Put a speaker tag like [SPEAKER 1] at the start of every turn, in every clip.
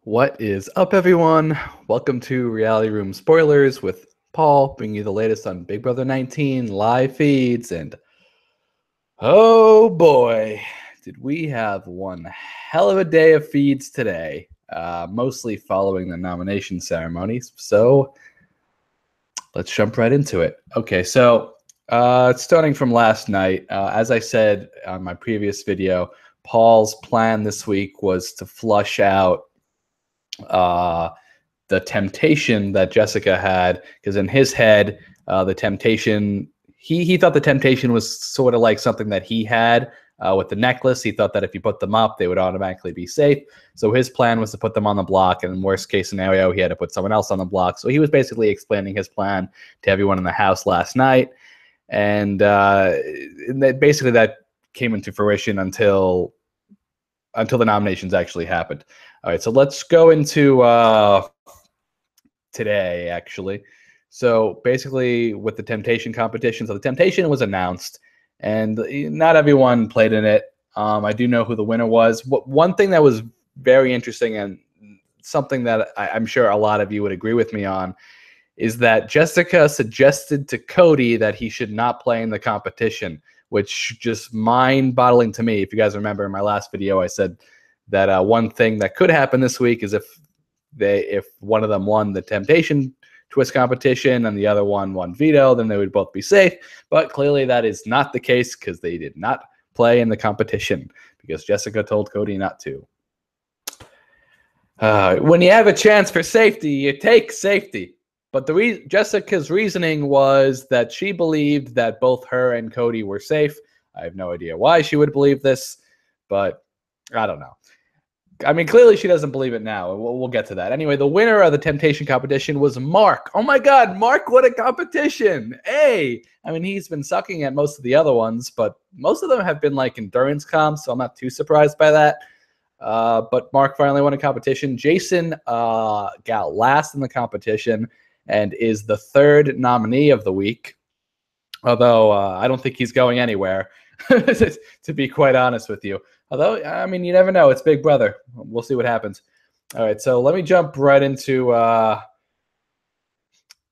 [SPEAKER 1] What is up, everyone? Welcome to Reality Room Spoilers with Paul, bringing you the latest on Big Brother 19 Live Feeds. And oh boy, did we have one hell of a day of feeds today, mostly following the nomination ceremonies. So let's jump right into it. Okay, so starting from last night, as I said on my previous video, Paul's plan this week was to flush out the temptation that Jessica had, because in his head, the temptation, he thought the temptation was sort of like something that he had with the necklace. He thought that if you put them up, they would automatically be safe. So his plan was to put them on the block, and in worst case scenario, he had to put someone else on the block. So he was basically explaining his plan to everyone in the house last night, and basically that came into fruition until the nominations actually happened. All right, so let's go into today, actually. So basically with the temptation competition, so the temptation was announced, and not everyone played in it. I do know who the winner was. One thing that was very interesting, and something that I'm sure a lot of you would agree with me on, is that Jessica suggested to Cody that he should not play in the competition, which just mind-boggling to me. If you guys remember in my last video, I said that one thing that could happen this week is if one of them won the temptation twist competition and the other one won veto, then they would both be safe. But clearly that is not the case, because they did not play in the competition because Jessica told Cody not to. When you have a chance for safety, you take safety. But Jessica's reasoning was that she believed that both her and Cody were safe. I have no idea why she would believe this, but I don't know. I mean, clearly she doesn't believe it now. We'll get to that. Anyway, the winner of the temptation competition was Mark. Oh my God, Mark won a competition. Hey, I mean, he's been sucking at most of the other ones, but most of them have been like endurance comps, so I'm not too surprised by that. But Mark finally won a competition. Jason got last in the competition and is the third nominee of the week, although I don't think he's going anywhere, to be quite honest with you. Although, I mean, you never know. It's Big Brother. We'll see what happens. All right, so let me jump right into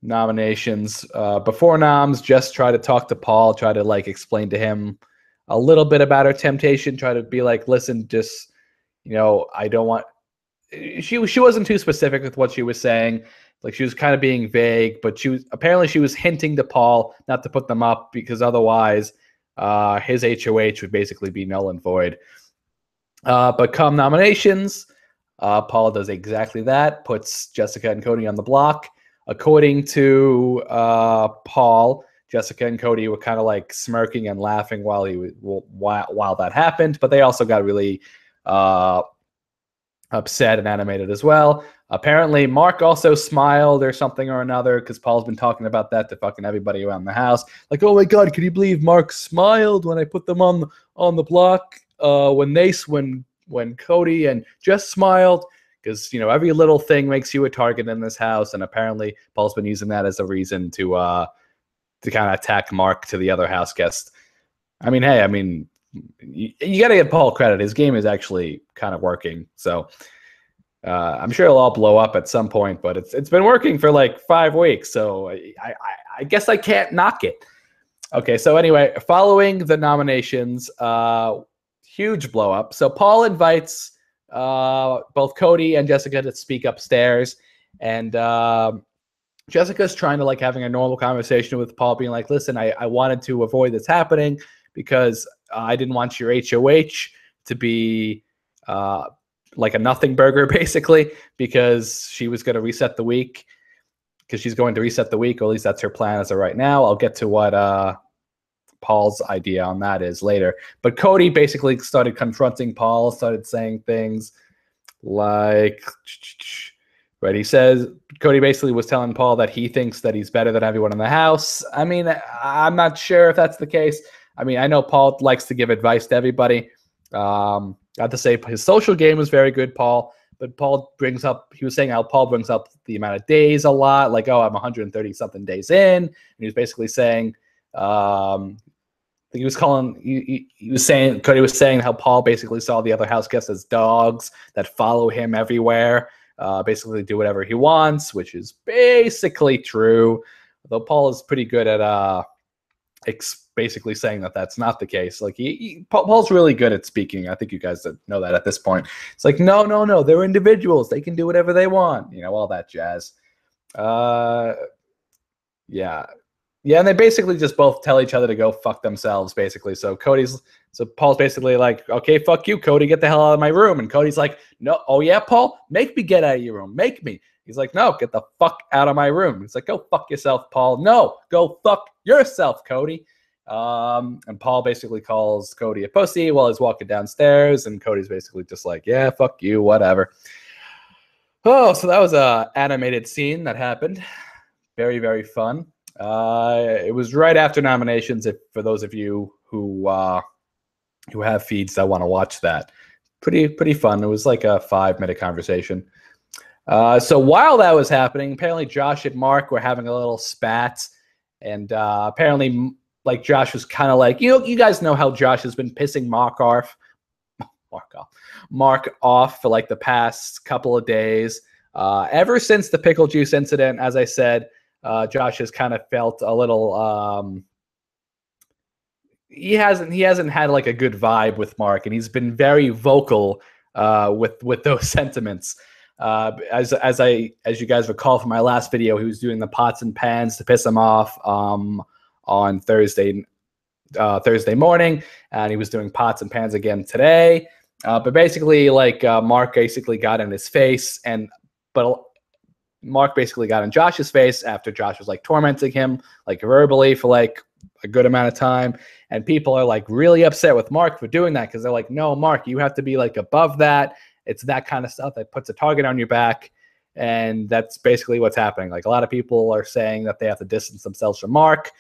[SPEAKER 1] nominations. Before noms, just try to talk to Paul, try to like explain to him a little bit about her temptation, try to be like, listen, just, you know, I don't want... She wasn't too specific with what she was saying. Like, she was kind of being vague, but she was hinting to Paul not to put them up, because otherwise his HOH would basically be null and void. But come nominations, Paul does exactly that, puts Jessica and Cody on the block. According to Paul, Jessica and Cody were kind of like smirking and laughing while that happened, but they also got really upset and animated as well. Apparently, Mark also smiled or something or another, because Paul's been talking about that to fucking everybody around the house. Like, oh my God, can you believe Mark smiled when I put them on the block? When Cody and Jess smiled, because, you know, every little thing makes you a target in this house, and apparently Paul's been using that as a reason to kind of attack Mark to the other house guests. I mean, hey, I mean, you got to give Paul credit. His game is actually kind of working. So I'm sure it'll all blow up at some point, but it's been working for like 5 weeks. So I guess I can't knock it. Okay, so anyway, following the nominations, huge blow up. So Paul invites both Cody and Jessica to speak upstairs, and Jessica's trying to like having a normal conversation with Paul, being like, listen, I wanted to avoid this happening because I didn't want your HOH to be like a nothing burger, basically, because she was going to reset the week, or at least that's her plan as of right now. I'll get to what Paul's idea on that is later. But Cody basically started confronting Paul, started saying things like, right, he says, Cody basically was telling Paul that he thinks that he's better than everyone in the house. I mean, I'm not sure if that's the case. I mean, I know Paul likes to give advice to everybody. Not to say his social game was very good, Paul, but he was saying how Paul brings up the amount of days a lot, like, oh, I'm 130 something days in. And he was basically saying, Cody was saying how Paul basically saw the other house guests as dogs that follow him everywhere. basically do whatever he wants, which is basically true. Though Paul is pretty good at basically saying that that's not the case. Like Paul's really good at speaking. I think you guys know that at this point. It's like, no, they're individuals. They can do whatever they want. All that jazz. Yeah. And they basically just both tell each other to go fuck themselves, basically. So Paul's basically like, okay, fuck you, Cody, get the hell out of my room. And Cody's like, no, oh yeah, Paul, make me get out of your room. Make me. He's like, no, get the fuck out of my room. He's like, go fuck yourself, Paul. No, go fuck yourself, Cody. And Paul basically calls Cody a pussy while he's walking downstairs. And Cody's basically just like, yeah, fuck you, whatever. Oh, so that was an animated scene that happened. Very, very fun. It was right after nominations. For those of you who have feeds that want to watch that, pretty fun. It was like a 5-minute conversation. So while that was happening, apparently Josh and Mark were having a little spat, and apparently, like, Josh was kind of like, you guys know how Josh has been pissing Mark off for like the past couple of days. Ever since the pickle juice incident, as I said, Josh has kind of felt a little. He hasn't had like a good vibe with Mark, and he's been very vocal with those sentiments. As you guys recall from my last video, he was doing the pots and pans to piss him off on Thursday morning, and he was doing pots and pans again today. But basically, like, Mark basically got in his face, but Mark basically got in Josh's face after Josh was like tormenting him like verbally for like a good amount of time. And people are like really upset with Mark for doing that, because they're like, no, Mark, you have to be like above that. It's that kind of stuff that puts a target on your back. And that's basically what's happening. Like, a lot of people are saying that they have to distance themselves from Mark.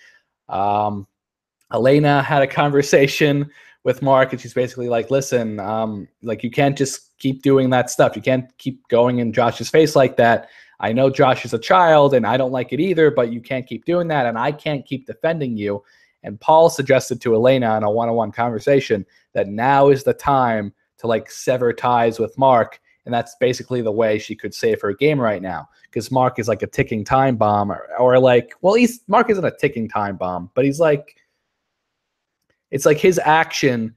[SPEAKER 1] Elena had a conversation with Mark, and she's basically like, listen, like, you can't just keep doing that stuff. You can't keep going in Josh's face like that. I know Josh is a child, and I don't like it either, but you can't keep doing that, and I can't keep defending you. And Paul suggested to Elena in a one-on-one conversation that now is the time to like sever ties with Mark, and that's basically the way she could save her game right now, because Mark is like a ticking time bomb, or like, well, Mark isn't a ticking time bomb, but he's like, it's like his action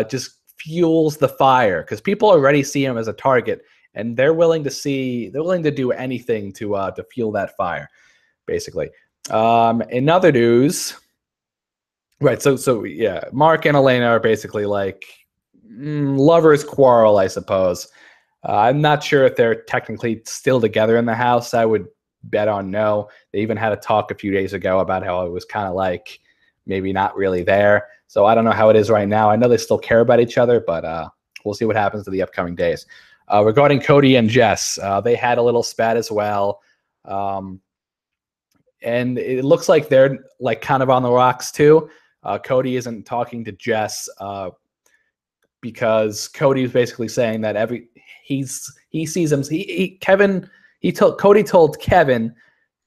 [SPEAKER 1] just fuels the fire, because people already see him as a target, and they're willing to do anything to fuel that fire, basically. In other news, right? So yeah, Mark and Elena are basically like lovers quarrel, I suppose. I'm not sure if they're technically still together in the house. I would bet on no. They even had a talk a few days ago about how it was kind of like maybe not really there. So I don't know how it is right now. I know they still care about each other, but we'll see what happens in the upcoming days. Regarding Cody and Jess, they had a little spat as well. And it looks like they're like kind of on the rocks too. Cody isn't talking to Jess because Cody is basically saying that he sees him. Cody told Kevin,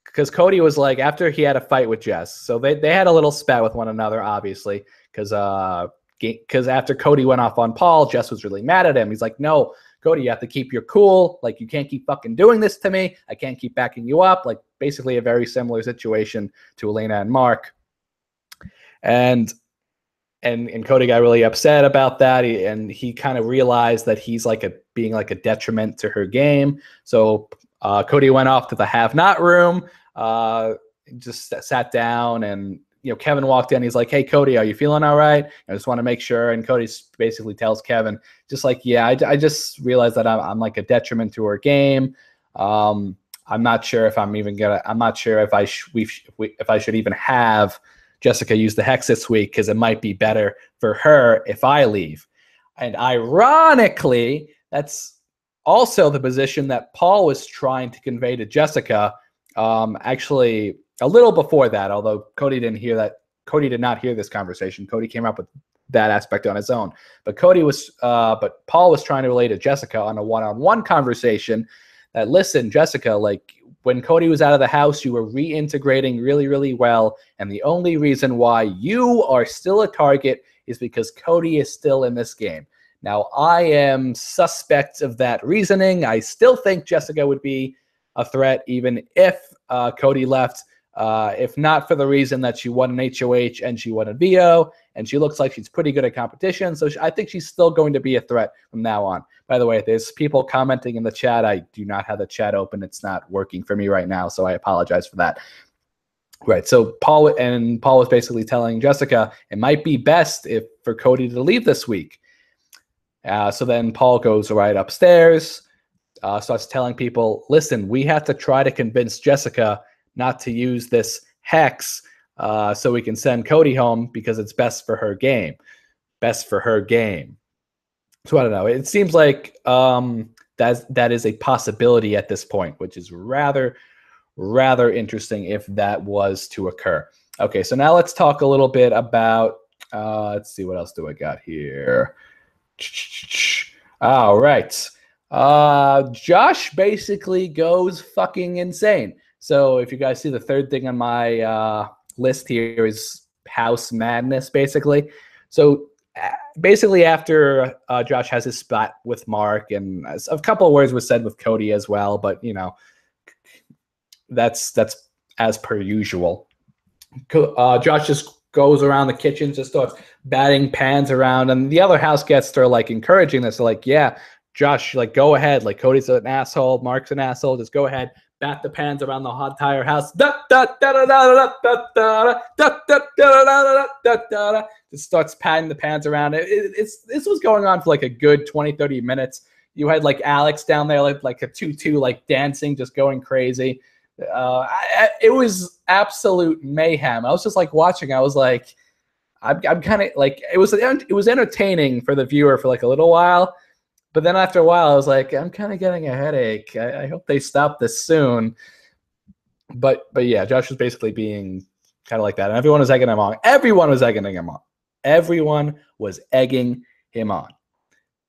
[SPEAKER 1] because Cody was like, after he had a fight with Jess, so they had a little spat with one another, obviously, because after Cody went off on Paul, Jess was really mad at him. He's like, no, Cody, you have to keep your cool. Like, you can't keep fucking doing this to me. I can't keep backing you up. Like, basically a very similar situation to Elena and Mark. And Cody got really upset about that. He kind of realized that he's like being like a detriment to her game. So Cody went off to the have-not room, just sat down, and Kevin walked in. He's like, hey, Cody, are you feeling all right? I just want to make sure. And Cody basically tells Kevin, just like, yeah, I just realized that I'm like a detriment to her game. I'm not sure if I'm not sure if I should even have Jessica use the hex this week, because it might be better for her if I leave. And ironically, that's also the position that Paul was trying to convey to Jessica, actually a little before that, although Cody didn't hear that. Cody did not hear this conversation. Cody came up with that aspect on his own. But but Paul was trying to relate to Jessica on a one-on-one conversation that, listen, Jessica, like, when Cody was out of the house, you were reintegrating really, really well. And the only reason why you are still a target is because Cody is still in this game. Now, I am suspect of that reasoning. I still think Jessica would be a threat even if Cody left, if not for the reason that she won an HOH and she won a VO, and she looks like she's pretty good at competition. So I think she's still going to be a threat from now on. By the way, there's people commenting in the chat. I do not have the chat open. It's not working for me right now, so I apologize for that. Right, so Paul was basically telling Jessica it might be best for Cody to leave this week. So then Paul goes right upstairs, starts telling people, listen, we have to try to convince Jessica not to use this hex so we can send Cody home because it's best for her game. Best for her game. So I don't know. It seems like that is a possibility at this point, which is rather interesting if that was to occur. Okay, so now let's talk a little bit about, let's see, what else do I got here? All right. Josh basically goes fucking insane. So if you guys see, the third thing on my list here is house madness, basically. So basically after Josh has his spat with Mark, and a couple of words was said with Cody as well, but, you know, that's as per usual. Josh just goes around the kitchen, just starts batting pans around, and the other house guests are like encouraging this. They're like, yeah, Josh, like, go ahead. Like, Cody's an asshole, Mark's an asshole. Just go ahead, bat the pans around the hot entire house. Just starts patting the pans around. This was going on for like a good 20-30 minutes. You had like Alex down there, like a tutu, like dancing, just going crazy. It was absolute mayhem. I was just like watching. I was like, I'm kind of like, it was entertaining for the viewer for like a little while, but then after a while, I was like, I'm kind of getting a headache. I hope they stop this soon. But yeah, Josh was basically being kind of like that, and everyone was egging him on. Everyone was egging him on. Everyone was egging him on.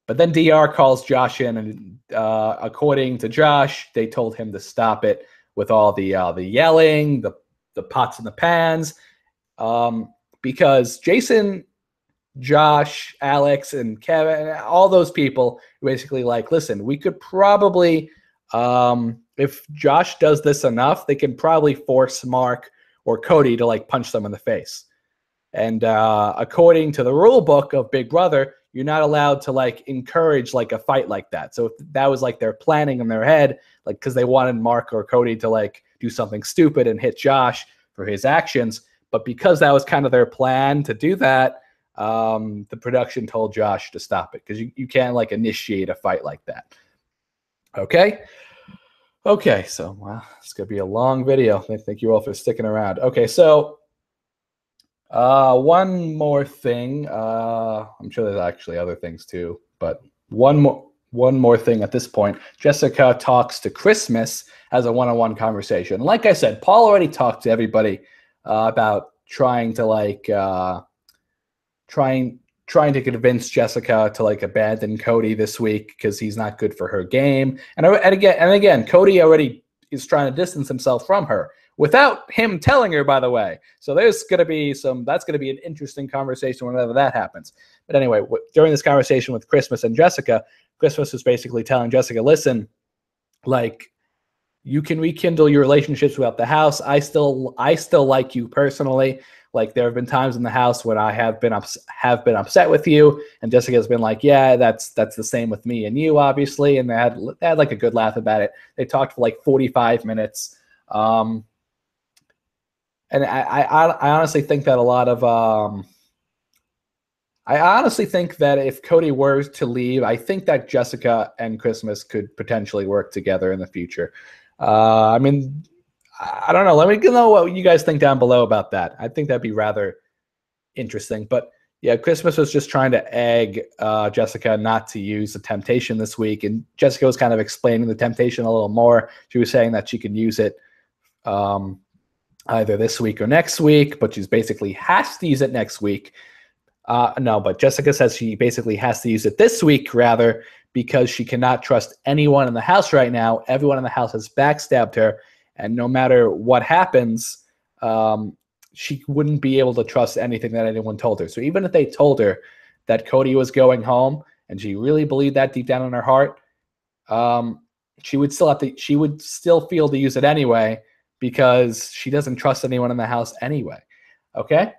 [SPEAKER 1] But then DR calls Josh in, and according to Josh, they told him to stop it with all the yelling, the pots and the pans, because Jason, Josh, Alex, and Kevin, all those people basically like, listen, we could probably, if Josh does this enough, they can probably force Mark or Cody to like punch them in the face. And according to the rule book of Big Brother, you're not allowed to like encourage like a fight like that. So if that was like their planning in their head, like because they wanted Mark or Cody to like do something stupid and hit Josh for his actions. But because that was kind of their plan to do that, the production told Josh to stop it because you can't like initiate a fight like that. Okay. Okay. So wow, it's going to be a long video. Thank you all for sticking around. Okay. So one more thing. I'm sure there's actually other things too, but one more thing at this point. Jessica talks to Christmas as a one-on-one conversation. Like I said, Paul already talked to everybody about trying to like trying to convince Jessica to like abandon Cody this week because he's not good for her game. And again, Cody already is trying to distance himself from her without him telling her, by the way. So that's going to be an interesting conversation whenever that happens. But anyway, during this conversation with Christmas and Jessica, Christmas was basically telling Jessica, listen, like, you can rekindle your relationships throughout the house. I still like you personally. Like, there have been times in the house when I have been upset with you, and Jessica's been like, yeah, that's the same with me and you, obviously. And they had like a good laugh about it. They talked for like 45 minutes. And I honestly think that a lot of I honestly think that if Cody were to leave, I think that Jessica and Christmas could potentially work together in the future. I mean, I don't know. Let me know what you guys think down below about that. I think that'd be rather interesting. But yeah, Christmas was just trying to egg Jessica not to use the temptation this week. And Jessica was kind of explaining the temptation a little more. She was saying that she can use it either this week or next week, but she's basically has to use it next week. No, but Jessica says she basically has to use it this week, rather, because she cannot trust anyone in the house right now. Everyone in the house has backstabbed her, and no matter what happens, she wouldn't be able to trust anything that anyone told her. So even if they told her that Cody was going home, and she really believed that deep down in her heart, she would still feel to use it anyway, because she doesn't trust anyone in the house anyway. Okay?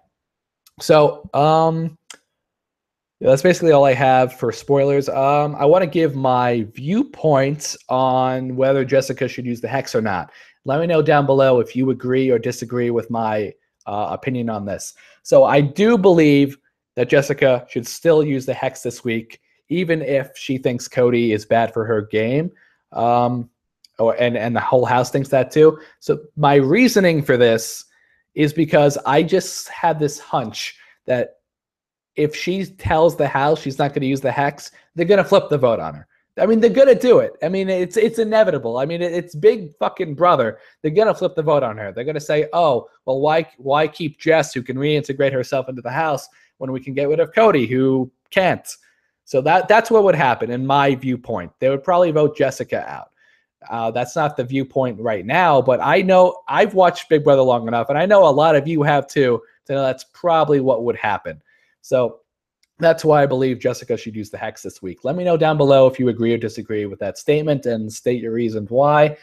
[SPEAKER 1] So, that's basically all I have for spoilers. I want to give my viewpoints on whether Jessica should use the hex or not. Let me know down below if you agree or disagree with my opinion on this. So I do believe that Jessica should still use the hex this week, even if she thinks Cody is bad for her game. And the whole house thinks that too. So my reasoning for this is because I just had this hunch that if she tells the house she's not going to use the hex, they're going to flip the vote on her. I mean, they're going to do it. I mean, it's inevitable. I mean, it's big fucking brother. They're going to flip the vote on her. They're going to say, oh, well, why keep Jess, who can reintegrate herself into the house, when we can get rid of Cody, who can't? So that's what would happen in my viewpoint. They would probably vote Jessica out. That's not the viewpoint right now, but I know I've watched Big Brother long enough, and I know a lot of you have too, to know that's probably what would happen. So that's why I believe Jessica should use the hex this week. Let me know down below if you agree or disagree with that statement, and state your reasons why.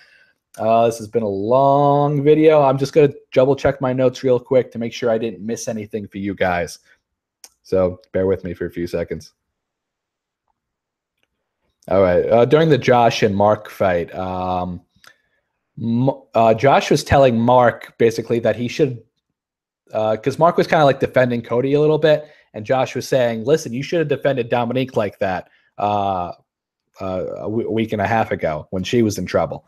[SPEAKER 1] This has been a long video. I'm just going to double check my notes real quick to make sure I didn't miss anything for you guys. So bear with me for a few seconds. All right. During the Josh and Mark fight, Josh was telling Mark basically that he should, because Mark was kind of like defending Cody a little bit, and Josh was saying, listen, you should have defended Dominique like that a week and a half ago when she was in trouble.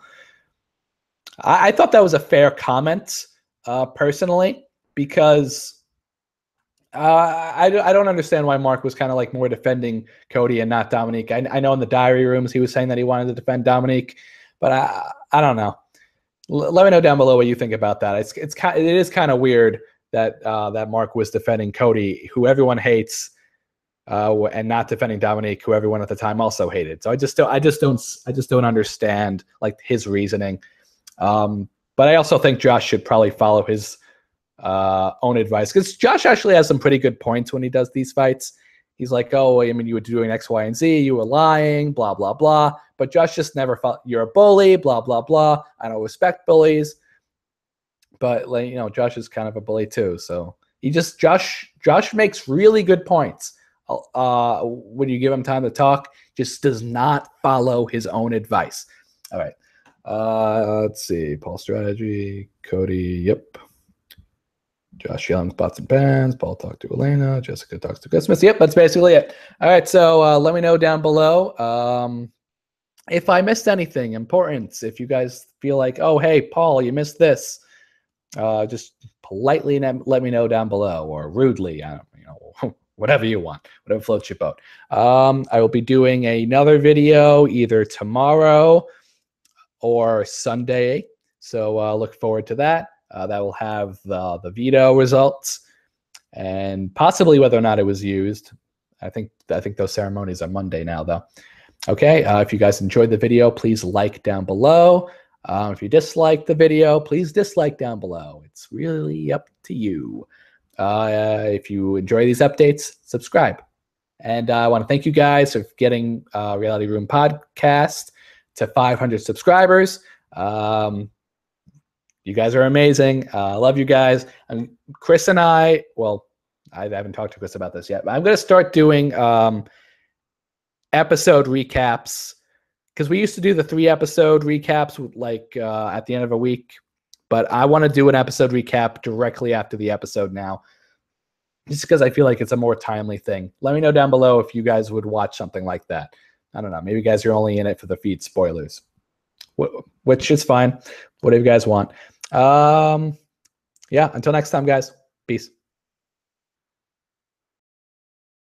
[SPEAKER 1] I thought that was a fair comment, personally, because I don't understand why Mark was kind of like more defending Cody and not Dominique. I know in the diary rooms he was saying that he wanted to defend Dominique, but I don't know. Let me know down below what you think about that. It is kind of weird that that Mark was defending Cody, who everyone hates, and not defending Dominique, who everyone at the time also hated. So I just don't understand like his reasoning. But I also think Josh should probably follow his own advice, because Josh actually has some pretty good points when he does these fights. He's like, oh, I mean, you were doing X, Y, and Z, you were lying, blah, blah, blah. But Josh just never felt, you're a bully, blah, blah, blah. I don't respect bullies. But, like, you know, Josh is kind of a bully too. So Josh makes really good points. When you give him time to talk, just does not follow his own advice. All right. Let's see. Paul strategy, Cody, yep. Josh yelling pots and pans. Paul talked to Elena. Jessica talks to Christmas. Yep, that's basically it. All right, so let me know down below if I missed anything important. If you guys feel like, oh, hey, Paul, you missed this, just politely let me know down below, or rudely, you know, whatever you want, whatever floats your boat. I will be doing another video either tomorrow or Sunday, so look forward to that. That will have the veto results and possibly whether or not it was used. I think those ceremonies are Monday now, though. Okay, if you guys enjoyed the video, please like down below. If you dislike the video, please dislike down below. It's really up to you. If you enjoy these updates, subscribe. And I want to thank you guys for getting Reality Room Podcast to 500 subscribers. You guys are amazing. I love you guys. Chris and I haven't talked to Chris about this yet, but I'm going to start doing episode recaps, because we used to do the 3-episode recaps like at the end of a week, but I want to do an episode recap directly after the episode now, just because I feel like it's a more timely thing. Let me know down below if you guys would watch something like that. I don't know. Maybe you guys are only in it for the feed spoilers, which is fine. Whatever you guys want. Yeah, until next time, guys. Peace.